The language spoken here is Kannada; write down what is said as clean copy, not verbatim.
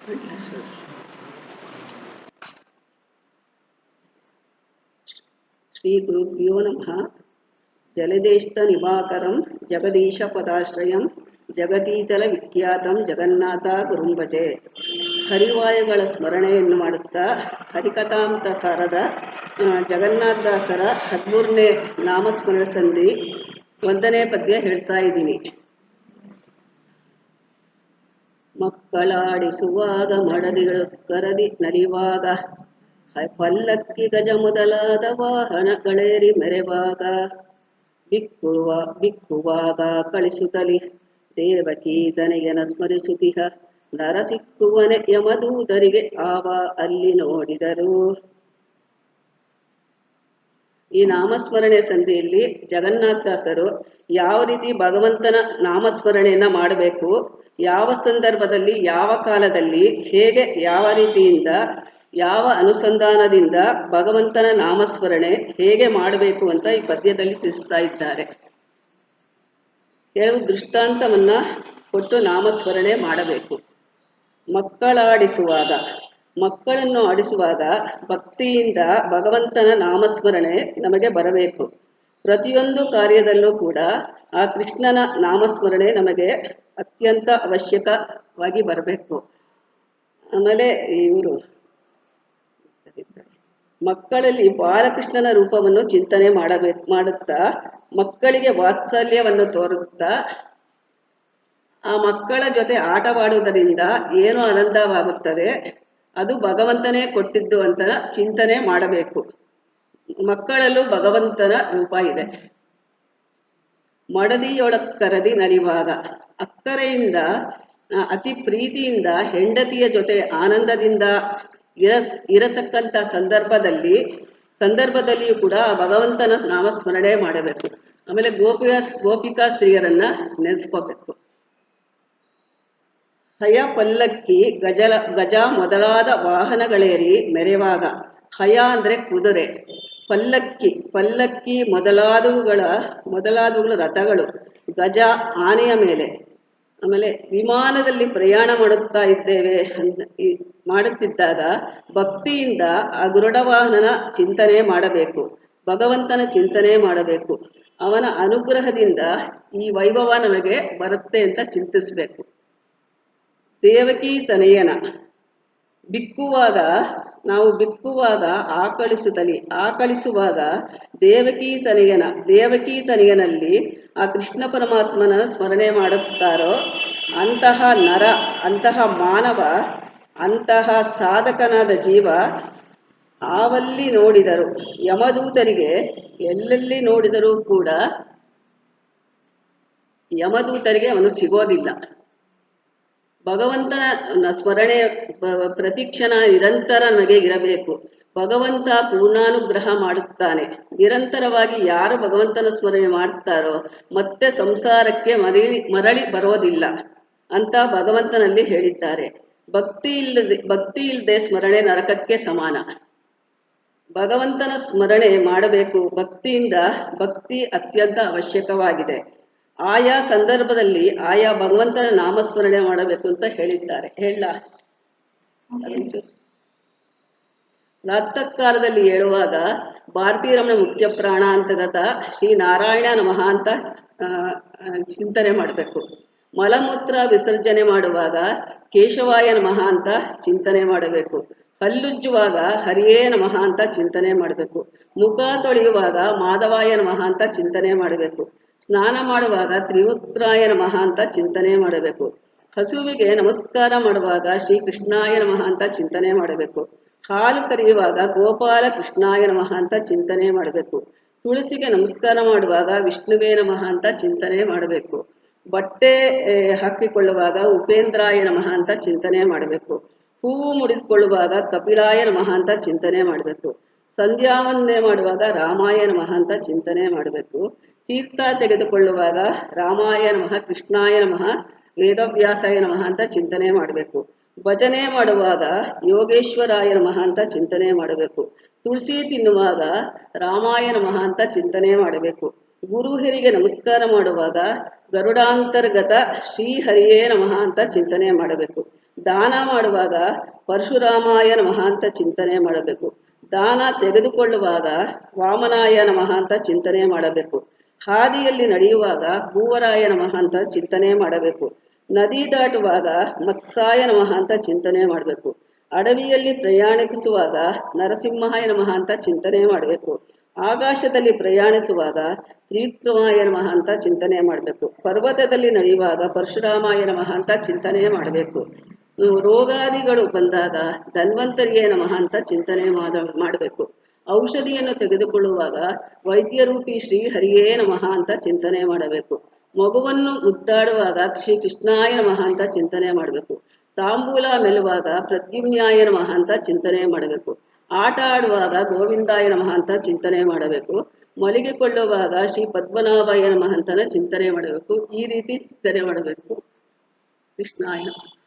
ಶ್ರೀ ಗುರುಭ್ಯೋ ನಮಃ. ಜಲದೇಷ್ಟ ನಿವಾಕರಂ ಜಗದೀಶ ಪದಾಶ್ರಯಂ ಜಗದೀತಲ ವಿಖ್ಯಾತಂ ಜಗನ್ನಾಥ ಗುರುಂಭಜೆ. ಹರಿವಾಯುಗಳ ಸ್ಮರಣೆಯನ್ನು ಮಾಡುತ್ತಾ ಹರಿಕಥಾಮೃತ ಸಾರದ ಜಗನ್ನಾಥದಾಸರ 13ನೇ ನಾಮಸ್ಮರಣ ಸಂಧಿ 1ನೇ ಪದ್ಯ ಹೇಳ್ತಾ ಇದ್ದೀನಿ. ಮಕ್ಕಳಾಡಿಸುವಾಗ ಮಡದಿಗಳು ಕರದಿ ನಡೆಯುವಾಗ ಪಲ್ಲಕ್ಕಿ ಗಜ ಮೊದಲಾದ ವಾಹನಗಳೇರಿ ಮೆರೆವಾಗ ಬಿಕ್ಕುವಾಗ ಕಳಿಸುತ್ತಲಿ ದೇವಕಿ ತನೆಯನ ಸ್ಮರಿಸುತ್ತಿಹ ನರಸಿಕ್ಕುವನೆ ಯಮದೂತರಿಗೆ ಆವ ಅಲ್ಲಿ ನೋಡಿದರು. ಈ ನಾಮಸ್ಮರಣೆ ಸಂಧಿಯಲ್ಲಿ ಜಗನ್ನಾಥದಾಸರು ಯಾವ ರೀತಿ ಭಗವಂತನ ನಾಮಸ್ಮರಣೆಯನ್ನು ಮಾಡಬೇಕು, ಯಾವ ಸಂದರ್ಭದಲ್ಲಿ ಯಾವ ಕಾಲದಲ್ಲಿ ಹೇಗೆ ಯಾವ ರೀತಿಯಿಂದ ಯಾವ ಅನುಸಂಧಾನದಿಂದ ಭಗವಂತನ ನಾಮಸ್ಮರಣೆ ಹೇಗೆ ಮಾಡಬೇಕು ಅಂತ ಈ ಪದ್ಯದಲ್ಲಿ ತಿಳಿಸ್ತಾ ಇದ್ದಾರೆ. ಕೆಲವು ದೃಷ್ಟಾಂತವನ್ನ ಕೊಟ್ಟು ನಾಮಸ್ಮರಣೆ ಮಾಡಬೇಕು. ಮಕ್ಕಳನ್ನು ಆಡಿಸುವಾಗ ಭಕ್ತಿಯಿಂದ ಭಗವಂತನ ನಾಮಸ್ಮರಣೆ ನಮಗೆ ಬರಬೇಕು. ಪ್ರತಿಯೊಂದು ಕಾರ್ಯದಲ್ಲೂ ಕೂಡ ಆ ಕೃಷ್ಣನ ನಾಮಸ್ಮರಣೆ ನಮಗೆ ಅತ್ಯಂತ ಅವಶ್ಯಕವಾಗಿ ಬರಬೇಕು. ಆಮೇಲೆ ಇವರು ಮಕ್ಕಳಲ್ಲಿ ಬಾಲಕೃಷ್ಣನ ರೂಪವನ್ನು ಚಿಂತನೆ ಮಾಡುತ್ತಾ ಮಕ್ಕಳಿಗೆ ವಾತ್ಸಲ್ಯವನ್ನು ತೋರುತ್ತಾ ಆ ಮಕ್ಕಳ ಜೊತೆ ಆಟವಾಡುವುದರಿಂದ ಏನು ಆನಂದವಾಗುತ್ತದೆ ಅದು ಭಗವಂತನೇ ಕೊಟ್ಟಿದ್ದು ಅಂತ ಚಿಂತನೆ ಮಾಡಬೇಕು. ಮಕ್ಕಳಲ್ಲೂ ಭಗವಂತನ ರೂಪ ಇದೆ. ಮಡದಿಯೊಳಕ್ಕರದಿ ನಡೆಯುವಾಗ ಅಕ್ಕರೆಯಿಂದ ಅತಿ ಪ್ರೀತಿಯಿಂದ ಹೆಂಡತಿಯ ಜೊತೆ ಆನಂದದಿಂದ ಇರತಕ್ಕಂಥ ಸಂದರ್ಭದಲ್ಲಿಯೂ ಕೂಡ ಭಗವಂತನ ನಾಮಸ್ಮರಣೆ ಮಾಡಬೇಕು. ಆಮೇಲೆ ಗೋಪಿಕಾ ಸ್ತ್ರೀಯರನ್ನ ನೆನೆಸ್ಕೋಬೇಕು. ಹಯ ಪಲ್ಲಕ್ಕಿ ಗಜ ಮೊದಲಾದ ವಾಹನಗಳೇರಿ ಮೆರೆವಾಗ, ಹಯ ಅಂದ್ರೆ ಕುದುರೆ, ಪಲ್ಲಕ್ಕಿ ಮೊದಲಾದವುಗಳ ರಥಗಳು, ಗಜ ಆನೆಯ ಮೇಲೆ, ಆಮೇಲೆ ವಿಮಾನದಲ್ಲಿ ಪ್ರಯಾಣ ಮಾಡುತ್ತಿದ್ದಾಗ ಭಕ್ತಿಯಿಂದ ಆ ಗರುಡವಾಹನನ ಚಿಂತನೆ ಮಾಡಬೇಕು, ಭಗವಂತನ ಚಿಂತನೆ ಮಾಡಬೇಕು. ಅವನ ಅನುಗ್ರಹದಿಂದ ಈ ವೈಭವ ನಮಗೆ ಬರುತ್ತೆ ಅಂತ ಚಿಂತಿಸಬೇಕು. ದೇವಕಿ ತನಯನ ಬಿಕ್ಕುವಾಗ ಆಕಳಿಸುವಾಗ ದೇವಕಿ ತನಯನಲ್ಲಿ ಆ ಕೃಷ್ಣ ಪರಮಾತ್ಮನ ಸ್ಮರಣೆ ಮಾಡುತ್ತಾರೋ ಅಂತಹ ಮಾನವ, ಅಂತಹ ಸಾಧಕನಾದ ಜೀವ ಆವಲ್ಲಿ ನೋಡಿದರು ಯಮದೂತರಿಗೆ ಎಲ್ಲೆಲ್ಲಿ ನೋಡಿದರೂ ಕೂಡ ಯಮದೂತರಿಗೆ ಅವನು ಸಿಗೋದಿಲ್ಲ. ಭಗವಂತನ ಸ್ಮರಣೆ ಪ್ರತಿಕ್ಷಣ ನಿರಂತರ ನಮಗೆ ಇರಬೇಕು. ಭಗವಂತ ಪೂರ್ಣಾನುಗ್ರಹ ಮಾಡುತ್ತಾನೆ. ನಿರಂತರವಾಗಿ ಯಾರು ಭಗವಂತನ ಸ್ಮರಣೆ ಮಾಡ್ತಾರೋ ಮತ್ತೆ ಸಂಸಾರಕ್ಕೆ ಮರಳಿ ಬರೋದಿಲ್ಲ ಅಂತ ಭಗವಂತನಲ್ಲಿ ಹೇಳಿದ್ದಾರೆ. ಭಕ್ತಿ ಇಲ್ಲದೆ ಸ್ಮರಣೆ ನರಕಕ್ಕೆ ಸಮಾನ. ಭಗವಂತನ ಸ್ಮರಣೆ ಮಾಡಬೇಕು. ಭಕ್ತಿ ಅತ್ಯಂತ ಅವಶ್ಯಕವಾಗಿದೆ. ಆಯಾ ಸಂದರ್ಭದಲ್ಲಿ ಆಯಾ ಭಗವಂತನ ನಾಮಸ್ಮರಣೆ ಮಾಡಬೇಕು ಅಂತ ಹೇಳಿದ್ದಾರೆ. ಪ್ರಾತಃಕಾಲದಲ್ಲಿ ಹೇಳುವಾಗ ಭಾರತೀಯರಮಣ ಮುಖ್ಯ ಪ್ರಾಣ ಅಂತಗತ ಶ್ರೀ ನಾರಾಯಣ ನಮಃ ಅಂತ ಚಿಂತನೆ ಮಾಡಬೇಕು. ಮಲಮೂತ್ರ ವಿಸರ್ಜನೆ ಮಾಡುವಾಗ ಕೇಶವಾಯ ನಮಃ ಅಂತ ಚಿಂತನೆ ಮಾಡಬೇಕು. ಹಲ್ಲುಜ್ಜುವಾಗ ಹರಿಯೇ ನಮಃ ಅಂತ ಚಿಂತನೆ ಮಾಡಬೇಕು. ಮುಖ ತೊಳೆಯುವಾಗ ಮಾಧವಾಯ ನಮಃ ಅಂತ ಚಿಂತನೆ ಮಾಡಬೇಕು. ಸ್ನಾನ ಮಾಡುವಾಗ ತ್ರಿವಿಕ್ರಾಯ ನಮಃ ಅಂತ ಚಿಂತನೆ ಮಾಡಬೇಕು. ಹಸುವಿಗೆ ನಮಸ್ಕಾರ ಮಾಡುವಾಗ ಶ್ರೀಕೃಷ್ಣಾಯ ನಮಃ ಅಂತ ಚಿಂತನೆ ಮಾಡಬೇಕು. ಹಾಲು ಕರೆಯುವಾಗ ಗೋಪಾಲ ಕೃಷ್ಣಾಯ ನಮಃ ಅಂತ ಚಿಂತನೆ ಮಾಡಬೇಕು. ತುಳಸಿಗೆ ನಮಸ್ಕಾರ ಮಾಡುವಾಗ ವಿಷ್ಣುವೇ ನಮಃ ಅಂತ ಚಿಂತನೆ ಮಾಡಬೇಕು. ಬಟ್ಟೆ ಹಾಕಿಕೊಳ್ಳುವಾಗ ಉಪೇಂದ್ರಾಯ ನಮಃ ಅಂತ ಚಿಂತನೆ ಮಾಡಬೇಕು. ಹೂವು ಮುಡಿದುಕೊಳ್ಳುವಾಗ ಕಪಿಲಾಯ ನಮಃ ಅಂತ ಚಿಂತನೆ ಮಾಡಬೇಕು. ಸಂಧ್ಯಾವಂದನೆ ಮಾಡುವಾಗ ರಾಮಾಯ ನಮಃ ಅಂತ ಚಿಂತನೆ ಮಾಡಬೇಕು. ತೀರ್ಥ ತೆಗೆದುಕೊಳ್ಳುವಾಗ ರಾಮಾಯ ನಮಃ, ಕೃಷ್ಣಾಯ ನಮಃ, ವೇದವ್ಯಾಸಾಯ ನಮಃ ಅಂತ ಚಿಂತನೆ ಮಾಡಬೇಕು. ಭಜನೆ ಮಾಡುವಾಗ ಯೋಗೇಶ್ವರಾಯ ನಮಃ ಅಂತ ಚಿಂತನೆ ಮಾಡಬೇಕು. ತುಳಸಿ ತಿನ್ನುವಾಗ ರಾಮಾಯ ನಮಃ ಅಂತ ಚಿಂತನೆ ಮಾಡಬೇಕು. ಗುರು ಹಿರಿಗೆ ನಮಸ್ಕಾರ ಮಾಡುವಾಗ ಗರುಡಾಂತರ್ಗತ ಶ್ರೀಹರಿಯೇ ನಮಃ ಅಂತ ಚಿಂತನೆ ಮಾಡಬೇಕು. ದಾನ ಮಾಡುವಾಗ ಪರಶುರಾಮಾಯ ನಮಃ ಅಂತ ಚಿಂತನೆ ಮಾಡಬೇಕು. ದಾನ ತೆಗೆದುಕೊಳ್ಳುವಾಗ ವಾಮನಾಯ ನಮಃ ಅಂತ ಚಿಂತನೆ ಮಾಡಬೇಕು. ಹಾದಿಯಲ್ಲಿ ನಡೆಯುವಾಗ ಭೂವರಾಯ ನಮಃ ಅಂತ ಚಿಂತನೆ ಮಾಡಬೇಕು. ನದಿ ದಾಟುವಾಗ ಮತ್ಸಾಯ ನಮಃ ಅಂತ ಚಿಂತನೆ ಮಾಡಬೇಕು. ಅಡವಿಯಲ್ಲಿ ಪ್ರಯಾಣಿಸುವಾಗ ನರಸಿಂಹಾಯ ನಮಃ ಅಂತ ಚಿಂತನೆ ಮಾಡಬೇಕು. ಆಕಾಶದಲ್ಲಿ ಪ್ರಯಾಣಿಸುವಾಗ ತ್ರಿವಿಕ್ರಮಾಯ ನಮಃ ಅಂತ ಚಿಂತನೆ ಮಾಡಬೇಕು. ಪರ್ವತದಲ್ಲಿ ನಡೆಯುವಾಗ ಪರಶುರಾಮಾಯ ನಮಃ ಅಂತ ಚಿಂತನೆ ಮಾಡಬೇಕು. ರೋಗಾದಿಗಳು ಬಂದಾಗ ಧನ್ವಂತರಿಯೇ ನಮಃ ಅಂತ ಚಿಂತನೆ ಮಾಡಬೇಕು. ಔಷಧಿಯನ್ನು ತೆಗೆದುಕೊಳ್ಳುವಾಗ ವೈದ್ಯರೂಪಿ ಶ್ರೀ ಹರಿಯೇ ನಮಃ ಅಂತ ಚಿಂತನೆ ಮಾಡಬೇಕು. ಮಗುವನ್ನು ಮುದ್ದಾಡುವಾಗ ಶ್ರೀ ಕೃಷ್ಣಾಯ ನಮಃ ಅಂತ ಚಿಂತನೆ ಮಾಡಬೇಕು. ತಾಂಬೂಲ ಮೆಲ್ಲುವಾಗ ಪ್ರದ್ಯುಮ್ನಾಯ ನಮಃ ಅಂತ ಚಿಂತನೆ ಮಾಡಬೇಕು. ಆಟ ಆಡುವಾಗ ಗೋವಿಂದಾಯ ನಮಃ ಅಂತ ಚಿಂತನೆ ಮಾಡಬೇಕು. ಮಲಗಿಕೊಳ್ಳುವಾಗ ಶ್ರೀ ಪದ್ಮನಾಭಾಯ ನಮಃ ಅಂತನ ಚಿಂತನೆ ಮಾಡಬೇಕು. ಈ ರೀತಿ ಚಿಂತನೆ ಮಾಡಬೇಕು. ಕೃಷ್ಣಾಯ ನಮಃ.